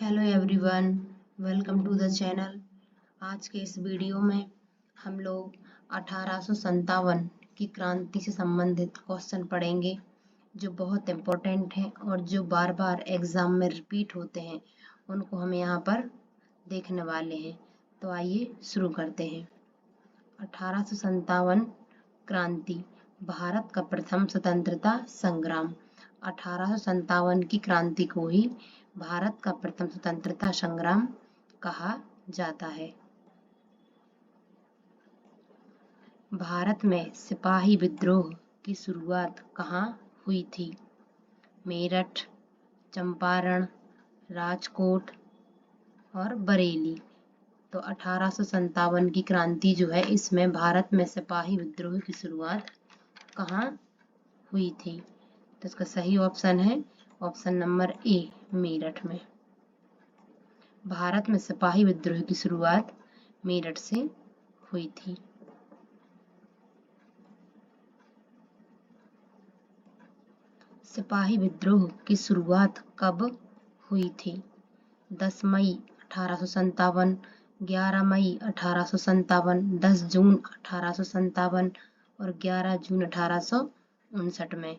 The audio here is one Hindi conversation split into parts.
Hello everyone, welcome to the channel. आज के इस वीडियो में हम लोग 1857 की क्रांति से संबंधित क्वेश्चन पढ़ेंगे जो बहुत इम्पोर्टेंट हैं और जो बार बार एग्ज़ाम में रिपीट होते हैं, उनको हम यहाँ पर देखने वाले हैं। तो आइए शुरू करते हैं। 1857 क्रांति, भारत का प्रथम स्वतंत्रता संग्राम। 1857 की क्रांति को ही भारत का प्रथम स्वतंत्रता संग्राम कहा जाता है। भारत में सिपाही विद्रोह की शुरुआत कहाँ हुई थी? मेरठ, चंपारण, राजकोट और बरेली। तो 1857 की क्रांति जो है, इसमें भारत में सिपाही विद्रोह की शुरुआत कहाँ हुई थी? तो इसका सही ऑप्शन है ऑप्शन नंबर ए, मेरठ में। भारत में सिपाही विद्रोह की शुरुआत मेरठ से हुई थी। सिपाही विद्रोह की शुरुआत कब हुई थी? 10 मई 1857, 11 मई 1857, 10 जून 1857 और 11 जून 1859 में।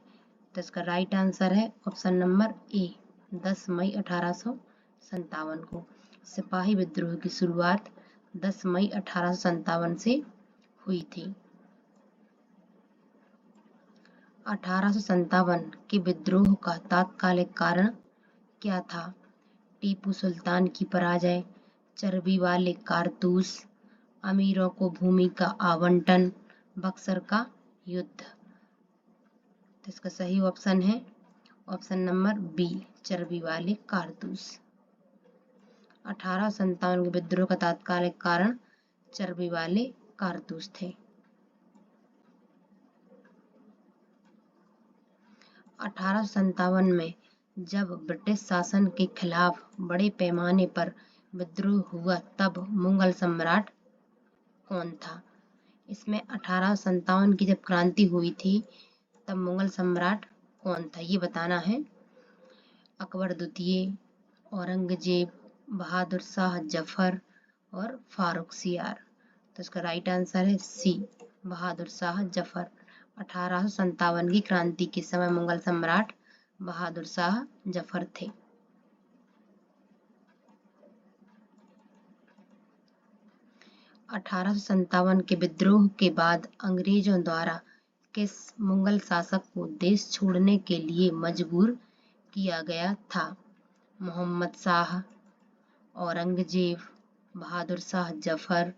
तो इसका राइट आंसर है ऑप्शन नंबर ए, 10 मई 1857 को। सिपाही विद्रोह की शुरुआत 10 मई 1857 से हुई थी। 1857 के विद्रोह का तात्कालिक कारण क्या था? टीपू सुल्तान की पराजय, चर्बी वाले कारतूस, अमीरों को भूमि का आवंटन, बक्सर का युद्ध। तो इसका सही ऑप्शन है ऑप्शन नंबर बी, चर्बी वाले कारतूस। 1857 के विद्रोह का तात्कालिक कारण चर्बी वाले कारतूस थे। 1857 में जब ब्रिटिश शासन के खिलाफ बड़े पैमाने पर विद्रोह हुआ, तब मुगल सम्राट कौन था? इसमें 1857 की जब क्रांति हुई थी, तब मुगल सम्राट कौन था, ये बताना है। अकबर द्वितीय, औरंगजेब, बहादुर शाह जफर और फारुखसियार। तो इसका राइट आंसर है सी, बहादुर शाह जफर। 1857 की क्रांति के समय मुगल सम्राट बहादुर शाह जफर थे। (1857) के विद्रोह के बाद अंग्रेजों द्वारा किस मुगल शासक को देश छोड़ने के लिए मजबूर किया गया था? मोहम्मद शाह, औरंगजेब, बहादुर शाह जफर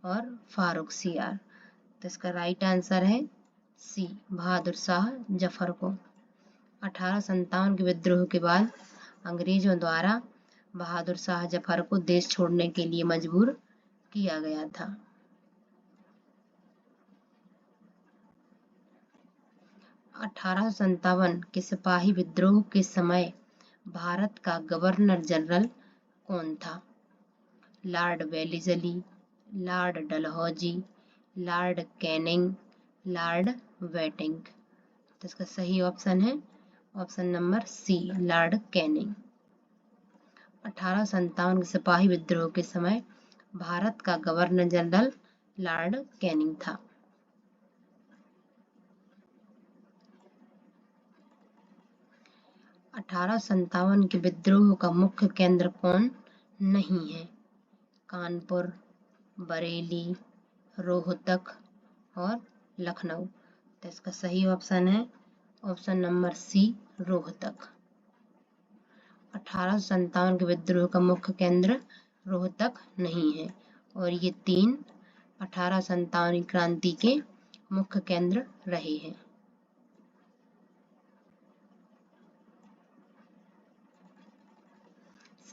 और फारुखसियार। तो इसका राइट आंसर है सी, बहादुर शाह जफर को। 1857 के विद्रोह के बाद अंग्रेजों द्वारा बहादुर शाह जफर को देश छोड़ने के लिए मजबूर किया गया था। 1857 के सिपाही विद्रोह के समय भारत का गवर्नर जनरल कौन था? Lord Wellesley, Lord Dalhousie, Lord Canning, lord वेटिंग। तो इसका सही ऑप्शन है option number C, lord Canning. 1857 के सिपाही विद्रोह के समय भारत का गवर्नर जनरल लॉर्ड कैनिंग था। 1857 के विद्रोह का मुख्य केंद्र कौन नहीं है? कानपुर, बरेली, रोहतक और लखनऊ। तो इसका सही ऑप्शन है ऑप्शन नंबर सी, रोहतक। 1857 के विद्रोह का मुख्य केंद्र रोहतक नहीं है और ये तीन 1857 क्रांति के मुख्य केंद्र रहे हैं।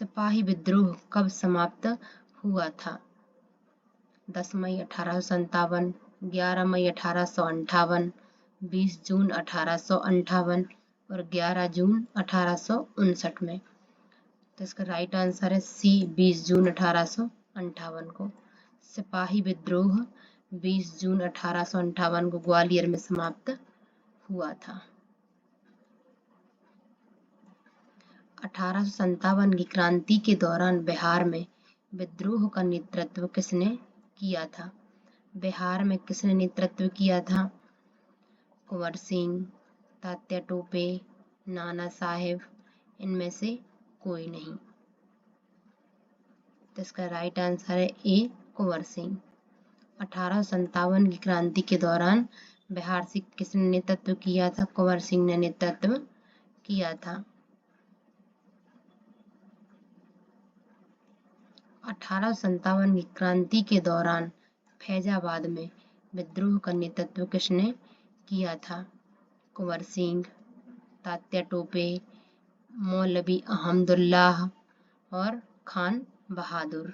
सिपाही विद्रोह कब समाप्त हुआ था? 10 मई 1857, 11 मई 1858, 20 जून 1858 और 11 जून 1859 में। तो इसका राइट आंसर है सी, 20 जून 1858 को। सिपाही विद्रोह 20 जून 1858 को ग्वालियर में समाप्त हुआ था। 1857 की क्रांति के दौरान बिहार में विद्रोह का नेतृत्व किसने किया था? बिहार में किसने नेतृत्व किया था? कुंवर सिंह, तात्या टोपे, नाना साहेब, इनमें से कोई नहीं। तो इसका राइट आंसर है ए, कुंवर सिंह। 1857 की क्रांति के दौरान बिहार से किसने नेतृत्व किया था? कुंवर सिंह ने नेतृत्व किया था। 1857 की क्रांति के दौरान फैजाबाद में विद्रोह का नेतृत्व किसने किया था? कुंवर सिंह, तात्या टोपे, मौलवी अहमदुल्लाह और खान बहादुर।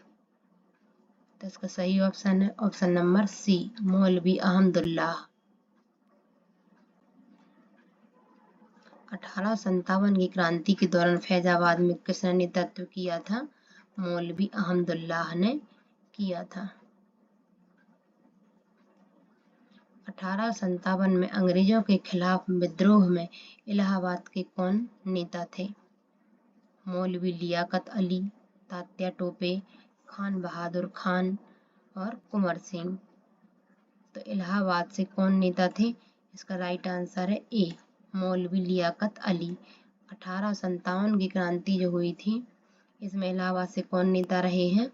तो इसका सही ऑप्शन है ऑप्शन नंबर सी, मौलवी अहमदुल्लाह। 1857 की क्रांति के दौरान फैजाबाद में किसने नेतृत्व किया था? मौलवी अहमदुल्लाह ने किया था। 1857 में अंग्रेजों के खिलाफ विद्रोह में इलाहाबाद के कौन नेता थे? मौलवी लियाकत अली, तात्या टोपे, खान बहादुर खान और कुंवर सिंह। तो इलाहाबाद से कौन नेता थे? इसका राइट आंसर है ए, मौलवी लियाकत अली। 1857 की क्रांति जो हुई थी इसमें इलाहाबाद से कौन नेता रहे हैं?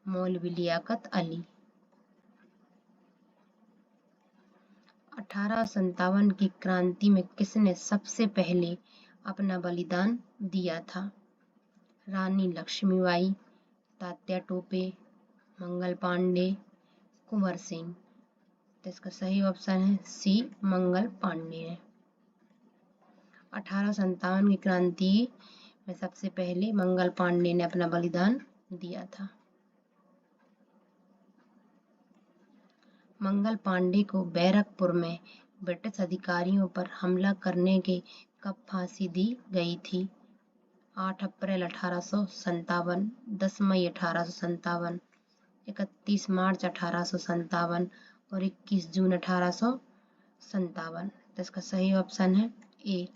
मौलवी लियाकत अली। 1857 की क्रांति में किसने सबसे पहले अपना बलिदान दिया था? रानी लक्ष्मीबाई, तात्या टोपे, मंगल पांडे, कुंवर सिंह। तो इसका सही ऑप्शन है सी, मंगल पांडे। 1857 की क्रांति में सबसे पहले मंगल पांडे ने अपना बलिदान दिया था। मंगल पांडे को बैरकपुर में ब्रिटिश अधिकारियों पर हमला करने के कब फांसी दी गई थी? 8 अप्रैल 1857, 10 मई 1857, 31 मार्च 1857 और 21 जून 1857। तो इसका सही ऑप्शन है ए,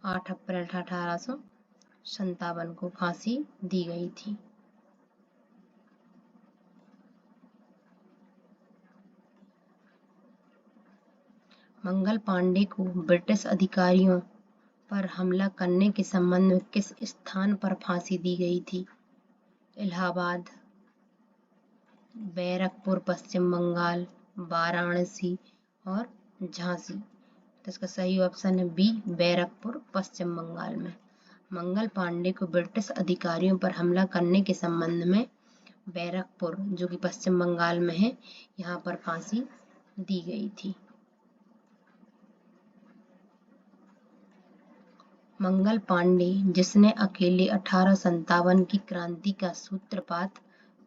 8 अप्रैल 1857 को फांसी दी गई थी। मंगल पांडे को ब्रिटिश अधिकारियों पर हमला करने के संबंध में किस स्थान पर फांसी दी गई थी? इलाहाबाद, बैरकपुर पश्चिम बंगाल, वाराणसी और झांसी। तो इसका सही ऑप्शन है बी, बैरकपुर पश्चिम बंगाल में। मंगल पांडे को ब्रिटिश अधिकारियों पर हमला करने के संबंध में बैरकपुर, जो कि पश्चिम बंगाल में है, यहाँ पर फांसी दी गई थी। मंगल पांडे, जिसने अकेले 1857 की क्रांति का सूत्रपात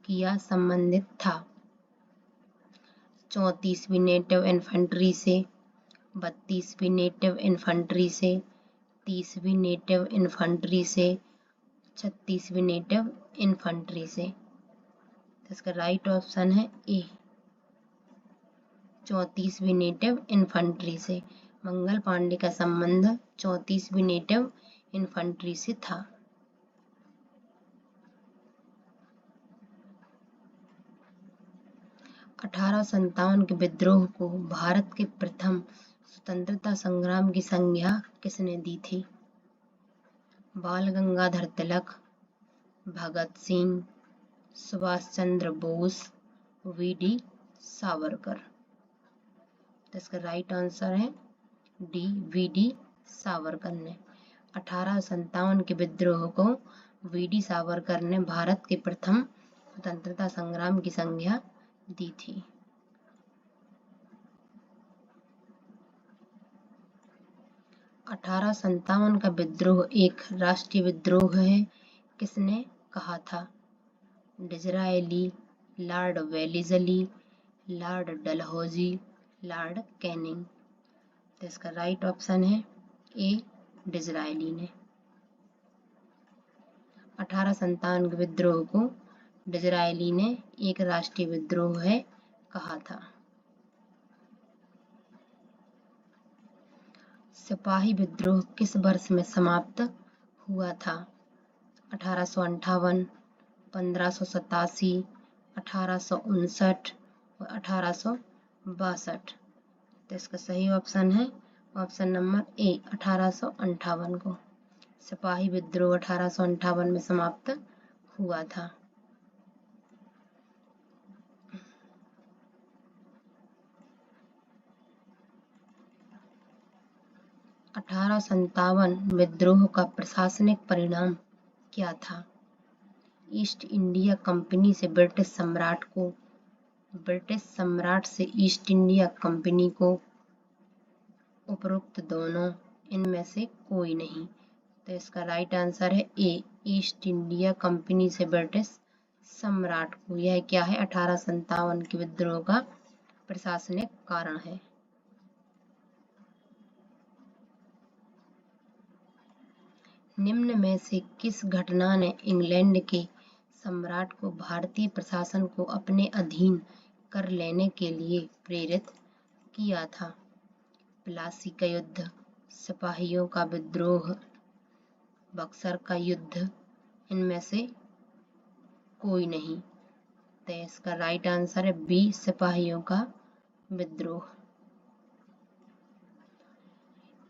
किया, संबंधित था 34वीं नेटिव इन्फेंट्री से, 32वीं नेटिव इन्फेंट्री से, 30वीं नेटिव इन्फेंट्री से, 36वीं नेटिव इन्फेंट्री से। तो इसका राइट ऑप्शन है ए, 34वीं नेटिव इन्फेंट्री से। मंगल पांडे का संबंध 34वीं नेटिव इन्फेंट्री से था। 1857 के विद्रोह को भारत के प्रथम स्वतंत्रता संग्राम की संज्ञा किसने दी थी? बाल गंगाधर तिलक, भगत सिंह, सुभाष चंद्र बोस, वी.डी. सावरकर। तो इसका राइट आंसर है डी, वी.डी. सावरकर ने। 1857 के विद्रोह को वी.डी. सावरकर ने भारत के प्रथम स्वतंत्रता संग्राम की संज्ञा दी थी। अठारह का विद्रोह एक राष्ट्रीय विद्रोह है, किसने कहा था? Disraeli, Lord Wellesley, Lord Dalhousie, Lord Canning. तो इसका राइट ऑप्शन है ए, डिज़रायली ने। 1857 के विद्रोह को डिज़रायली ने एक राष्ट्रीय विद्रोह है कहा था। सिपाही विद्रोह किस वर्ष में समाप्त हुआ था? 1858, 1587, 1859 और 1862। तो इसका सही ऑप्शन है ऑप्शन नंबर ए 1858 को। सिपाही विद्रोह 1858 में समाप्त हुआ था। 1857 विद्रोह का प्रशासनिक परिणाम क्या था? ईस्ट इंडिया कंपनी से ब्रिटिश सम्राट से ईस्ट इंडिया कंपनी को उपरोक्त दोनों, इनमें से कोई नहीं। तो इसका राइट आंसर है ए ईस्ट इंडिया कंपनी से ब्रिटिश सम्राट को। यह क्या है? 1857 के विद्रोह का प्रशासनिक कारण है। निम्न में से किस घटना ने इंग्लैंड के सम्राट को भारतीय प्रशासन को अपने अधीन कर लेने के लिए प्रेरित किया था? प्लासी का युद्ध, सिपाहियों का विद्रोह, बक्सर का युद्ध, इनमें से कोई नहीं। तो इसका राइट आंसर है बी सिपाहियों का विद्रोह।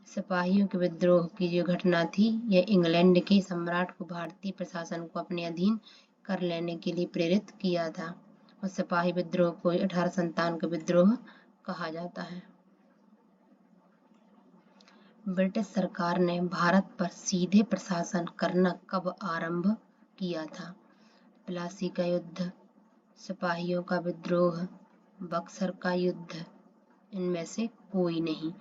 सिपाहियों के विद्रोह की जो घटना थी यह इंग्लैंड के सम्राट को भारतीय प्रशासन को अपने अधीन कर लेने के लिए प्रेरित किया था और सिपाही विद्रोह को 1857 का विद्रोह कहा जाता है। ब्रिटिश सरकार ने भारत पर सीधे प्रशासन करना कब आरंभ किया था? प्लासी का युद्ध, सिपाहियों का विद्रोह, बक्सर का युद्ध, इनमें से कोई नहीं।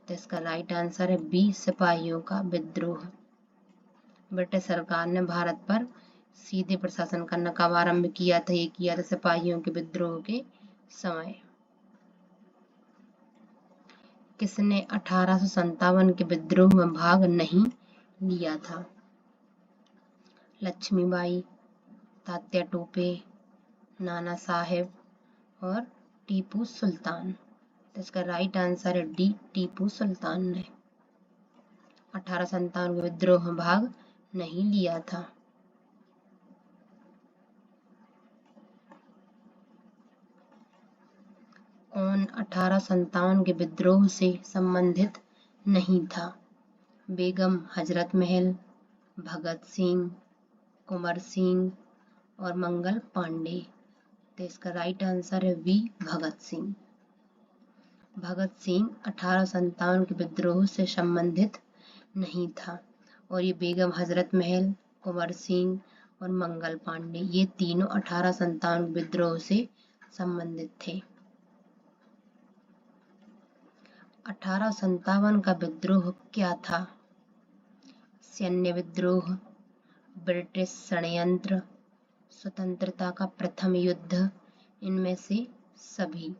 तो इसका राइट आंसर है बी सिपाहियों का विद्रोह। ब्रिटिश सरकार ने भारत पर सीधे प्रशासन करना कब आरंभ किया था? ये किया था सिपाहियों के विद्रोह के समय। किसने 1857 के विद्रोह में भाग नहीं लिया था? लक्ष्मीबाई, तात्या टोपे, नाना साहेब और टीपू सुल्तान। तो इसका राइट आंसर है डी टीपू सुल्तान ने 1857 के विद्रोह में भाग नहीं लिया था। कौन 1857 के विद्रोह से संबंधित नहीं था? बेगम हजरत महल, भगत सिंह, कुंवर सिंह और मंगल पांडे। तो इसका राइट आंसर है वी भगत सिंह। भगत सिंह 1857 के विद्रोह से संबंधित नहीं था और ये बेगम हजरत महल, कुंवर सिंह और मंगल पांडे ये तीनों 1857 विद्रोह से संबंधित थे। 1857 का विद्रोह क्या था? सैन्य विद्रोह, ब्रिटिश षड्यंत्र, स्वतंत्रता का प्रथम युद्ध, इनमें से सभी।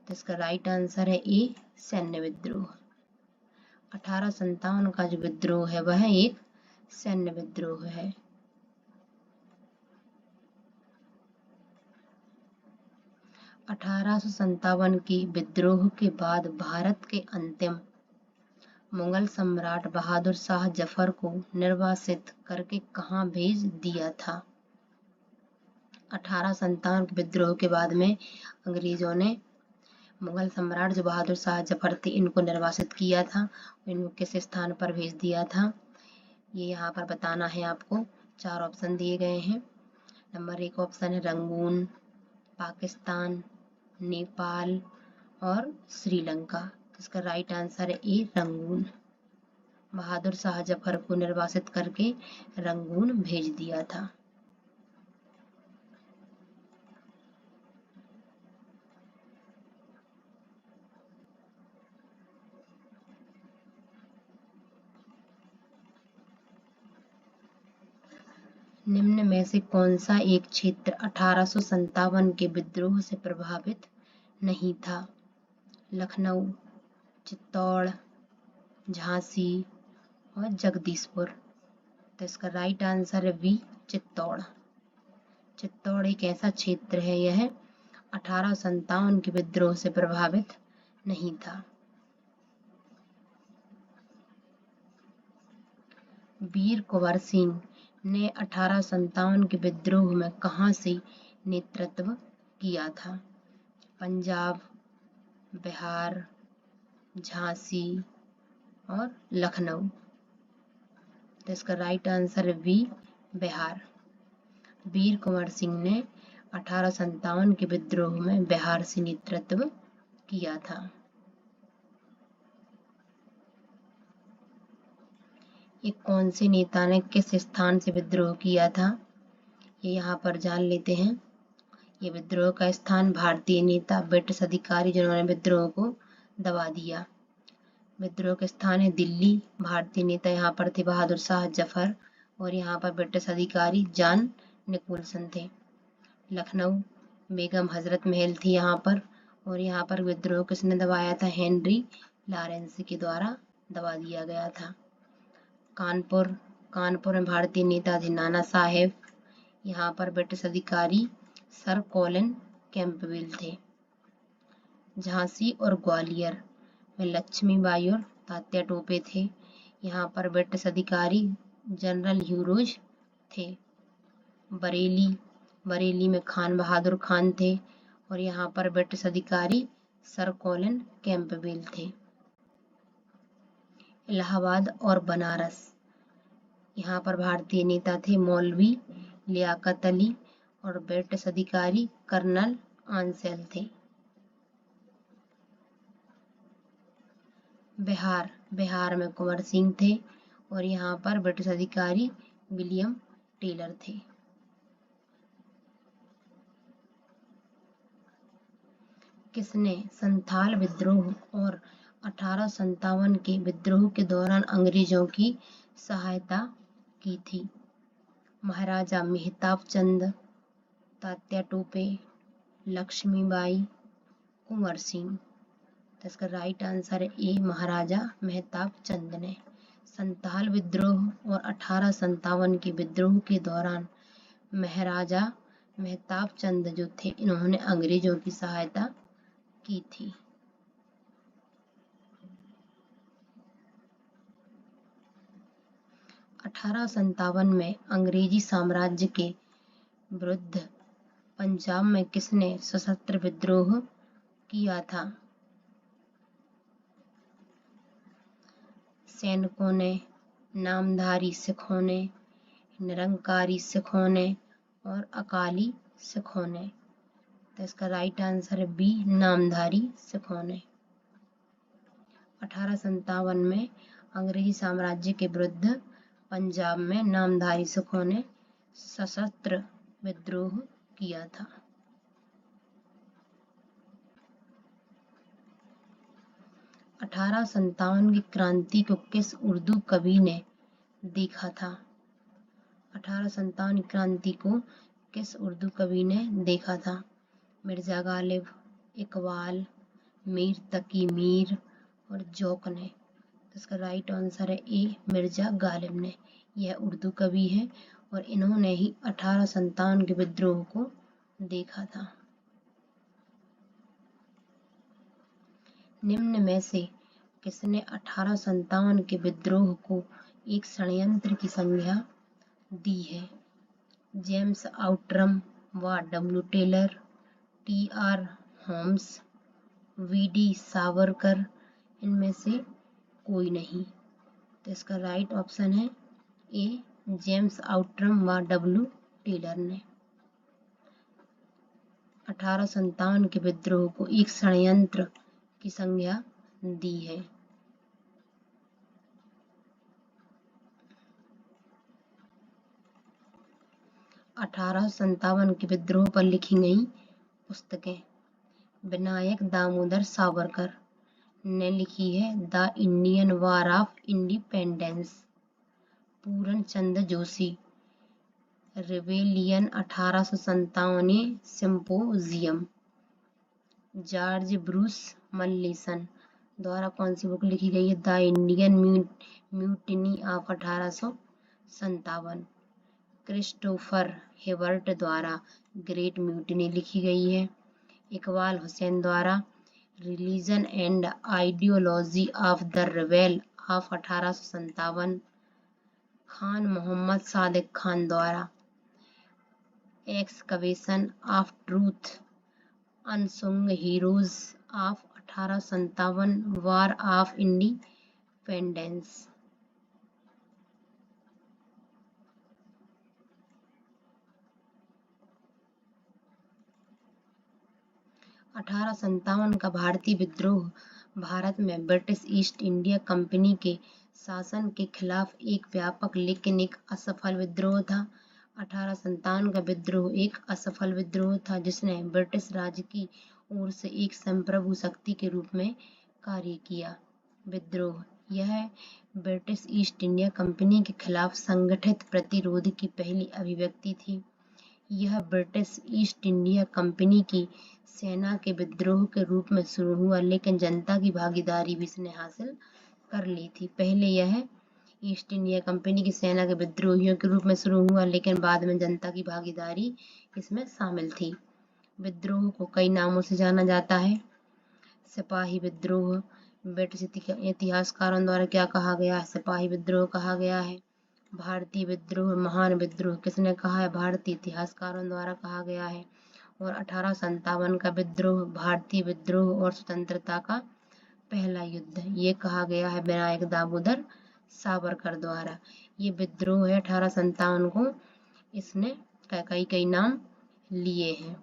तो इसका राइट आंसर है ए सैन्य विद्रोह। 1857 का जो विद्रोह है वह एक सैन्य विद्रोह है। अठारह के विद्रोह के बाद भारत के अंतिम मुगल सम्राट बहादुर शाह जफर को निर्वासित करके कहाँ भेज दिया था? 1857 के विद्रोह के बाद में अंग्रेजों ने मुगल सम्राट जो बहादुर शाह जफर थे इनको निर्वासित किया था। इनको किस स्थान पर भेज दिया था ये यहाँ पर बताना है आपको। 4 ऑप्शन दिए गए हैं। नंबर 1 ऑप्शन है रंगून, पाकिस्तान, नेपाल और श्रीलंका। तो इसका राइट आंसर है ए रंगून। बहादुर शाह जफर को निर्वासित करके रंगून भेज दिया था। निम्न में से कौन सा एक क्षेत्र 1857 के विद्रोह से प्रभावित नहीं था? लखनऊ, चित्तौड़, झांसी और जगदीशपुर। तो इसका राइट आंसर है बी चित्तौड़। चित्तौड़ एक ऐसा क्षेत्र है यह 1857 के विद्रोह से प्रभावित नहीं था। वीर कुंवर सिंह ने 1857 के विद्रोह में कहाँ से नेतृत्व किया था? पंजाब, बिहार, झांसी और लखनऊ। तो इसका राइट आंसर है बी, बिहार। वीर कुंवर सिंह ने 1857 के विद्रोह में बिहार से नेतृत्व किया था। ये कौन से नेता ने किस स्थान से विद्रोह किया था, ये यहाँ पर जान लेते हैं। ये विद्रोह का स्थान भारतीय नेता ब्रिटिश अधिकारी जिन्होंने विद्रोह को दबा दिया। विद्रोह का स्थान है दिल्ली। भारतीय नेता यहाँ पर थे बहादुर शाह जफर और यहाँ पर ब्रिटिश अधिकारी जॉन निकोलसन थे। लखनऊ, बेगम हजरत महल थी यहाँ पर, और यहाँ पर विद्रोह किसने दबाया था? हेनरी लॉरेंस के द्वारा दबा दिया गया था। कानपुर, कानपुर में भारतीय नेता थे नाना साहेब। यहाँ पर ब्रिटिश अधिकारी सर कॉलिन कैंपबेल थे। झांसी और ग्वालियर में लक्ष्मीबाई और तात्या टोपे थे। यहाँ पर ब्रिटिश अधिकारी जनरल ह्यूरोज थे। बरेली, बरेली में खान बहादुर खान थे और यहाँ पर ब्रिटिश अधिकारी सर कॉलिन कैंपबेल थे। इलाहाबाद और बनारस, यहाँ पर भारतीय नेता थे मौलवी लियाकत अली और ब्रिटिश अधिकारी कर्नल आंसेल थे। बिहार, बिहार में कुंवर सिंह थे और यहाँ पर ब्रिटिश अधिकारी विलियम टेलर थे। किसने संथाल विद्रोह और 1857 के विद्रोह के दौरान अंग्रेजों की सहायता की थी? महाराजा मेहताब चंद, तात्या टोपे, लक्ष्मीबाई, कुंवर सिंह। तो इसका राइट आंसर है ए, महाराजा मेहताब चंद ने। संथाल विद्रोह और 1857 के विद्रोह के दौरान महाराजा मेहताब चंद जो थे, इन्होंने अंग्रेजों की सहायता की थी। अठारह में अंग्रेजी साम्राज्य के विरुद्ध पंजाब में किसने सशस्त्र विद्रोह किया था? सैनिकों ने, नामधारी सिखों ने, निरंकारी सिखों ने और अकाली सिखों ने। तो इसका राइट आंसर है बी, नामधारी सिखों ने। 1857 में अंग्रेजी साम्राज्य के विरुद्ध पंजाब में नामधारी सिखों ने सशस्त्र विद्रोह किया था। 1857 की क्रांति को किस उर्दू कवि ने देखा था? 1857 की क्रांति को किस उर्दू कवि ने देखा था? मिर्जा गालिब, इकबाल, मीर तकी मीर और जोक ने। इसका राइट आंसर है ए, मिर्जा गालिब ने। यह उर्दू कवि है और इन्होंने ही 1857 के विद्रोह को देखा था। निम्न में से किसने 1857 के विद्रोह को एक षड्यंत्र की संज्ञा दी है? जेम्स आउट्रम व W Taylor, T R. Holmes, V D. Savarkar, इनमें से कोई नहीं। तो इसका राइट ऑप्शन है ए, जेम्स आउट्रम व डब्ल्यू टेलर ने 1857 के विद्रोह को एक षड्यंत्र की संज्ञा दी है। अठारह के विद्रोह पर लिखी गई पुस्तकें। विनायक दामोदर सावरकर ने लिखी है the Indian war of independence. Puran Chandra Joshi, rebellion 1857 symposium. George Bruce Malleson द्वारा कौन सी बुक लिखी गई है? The Indian mutiny of 1857। Christopher Hibbert द्वारा ग्रेट म्यूटिनी लिखी गई है। इकबाल हुसैन द्वारा religion and ideology of the rebel of 1857। Khan Mohammad Sadiq Khan द्वारा। Excavation of truth, unsung heroes of 1857, war of independence. 1857 का भारतीय विद्रोह भारत में ब्रिटिश ईस्ट इंडिया कंपनी के शासन के खिलाफ एक व्यापक लेकिन एक असफल विद्रोह था। 1857 का विद्रोह एक असफल विद्रोह था जिसने ब्रिटिश राज की ओर से एक संप्रभु शक्ति के रूप में कार्य किया। विद्रोह यह ब्रिटिश ईस्ट इंडिया कंपनी के खिलाफ संगठित प्रतिरोध की पहली अभिव्यक्ति थी। यह ब्रिटिश ईस्ट इंडिया कंपनी की सेना के विद्रोह के रूप में शुरू हुआ, लेकिन जनता की भागीदारी भी इसने हासिल कर ली थी। पहले यह ईस्ट इंडिया कंपनी की सेना के विद्रोहियों के रूप में शुरू हुआ, लेकिन बाद में जनता की भागीदारी इसमें शामिल थी। विद्रोह को कई नामों से जाना जाता है। सिपाही विद्रोह ब्रिटिश इतिहासकारों द्वारा क्या कहा गया है? सिपाही विद्रोह कहा गया है। भारतीय विद्रोह, महान विद्रोह किसने कहा है? भारतीय इतिहासकारों द्वारा कहा गया है। और 1857 का विद्रोह भारतीय विद्रोह और स्वतंत्रता का पहला युद्ध, ये कहा गया है विनायक दामोदर सावरकर द्वारा। ये विद्रोह है 1857 को, इसने कई नाम लिए हैं।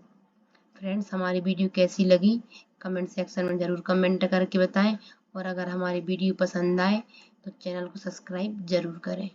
फ्रेंड्स, हमारी वीडियो कैसी लगी कमेंट सेक्शन में ज़रूर कमेंट करके बताएं, और अगर हमारी वीडियो पसंद आए तो चैनल को सब्सक्राइब ज़रूर करें।